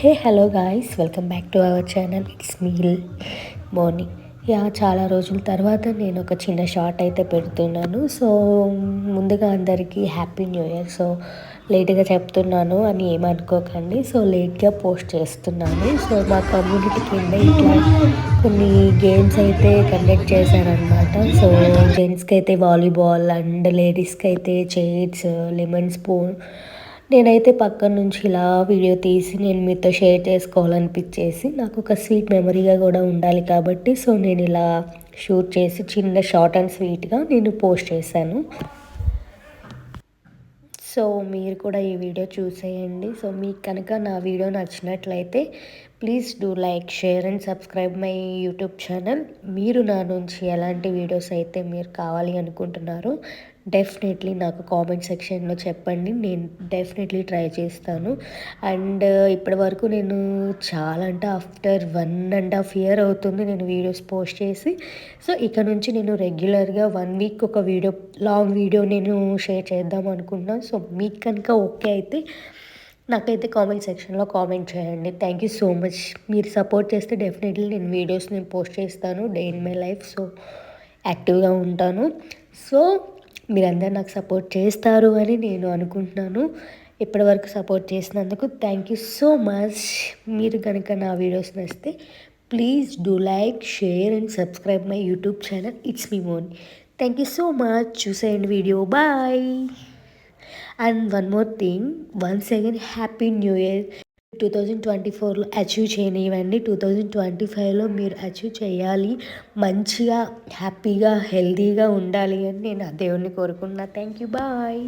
Hey hello guys, welcome back to our channel. It's meal morning. చాలా రోజుల తర్వాత నేను ఒక చిన్న షార్ట్ అయితే పెడుతున్నాను. సో ముందుగా అందరికీ హ్యాపీ న్యూ ఇయర్. సో లేట్గా చెప్తున్నాను అని ఏమనుకోకండి. సో లేట్గా పోస్ట్ చేస్తున్నాను. సో మా కమ్యూనిటీ కింద ఇట్లా కొన్ని గేమ్స్ అయితే కండక్ట్ చేశారనమాట. సో జెంట్స్కి అయితే వాలీబాల్ అండ్ లేడీస్కి అయితే చైర్స్, లెమన్ స్పూన్. నేనైతే పక్కన నుంచి ఇలా వీడియో తీసి నేను మీతో షేర్ చేసుకోవాలనిపించేసి, నాకు ఒక స్వీట్ మెమరీగా కూడా ఉండాలి కాబట్టి సో నేను ఇలా షూట్ చేసి చిన్న షార్ట్ అండ్ స్వీట్గా నేను పోస్ట్ చేశాను. సో మీరు కూడా ఈ వీడియో చూసేయండి. సో మీకు కనుక నా వీడియో నచ్చినట్లయితే please do like, share and subscribe my YouTube channel. మీరు నా నుంచి ఎలాంటి వీడియోస్ అయితే మీరు కావాలి అనుకుంటున్నారో డెఫినెట్లీ నాకు కామెంట్ సెక్షన్లో చెప్పండి. నేను డెఫినెట్లీ ట్రై చేస్తాను. అండ్ ఇప్పటి వరకు నేను చాలా అంటే ఆఫ్టర్ 1.5 year అవుతుంది నేను వీడియోస్ పోస్ట్ చేసి. సో ఇక నుంచి నేను రెగ్యులర్గా 1 week ఒక వీడియో, లాంగ్ వీడియో నేను షేర్ చేద్దాం అనుకుంటున్నాను. సో మీకు కనుక ఓకే అయితే నాకైతే కామెంట్ సెక్షన్లో కామెంట్ చేయండి. Thank you so much. మీరు సపోర్ట్ చేస్తే డెఫినెట్లీ నేను పోస్ట్ చేస్తాను day in my life. So యాక్టివ్గా ఉంటాను. సో మీరందరూ నాకు సపోర్ట్ చేస్తారు అని నేను అనుకుంటున్నాను. ఇప్పటివరకు సపోర్ట్ చేసినందుకు థ్యాంక్ యూ సో మచ్. మీరు కనుక నా వీడియోస్ నచ్చితే please do like, share and subscribe my YouTube channel. It's me Moni. Thank you so much. చూసేయండి video. Bye. And one more thing, once again happy new year. 2024లో achieve చేయనివ్వండి. 2025లో మీరు achieve చేయాలి. మంచిగా, హ్యాపీగా, హెల్తీగా ఉండాలి అని నేను ఆ దేవుణ్ణి కోరుకుంటున్నా. Thank you. బాయ్.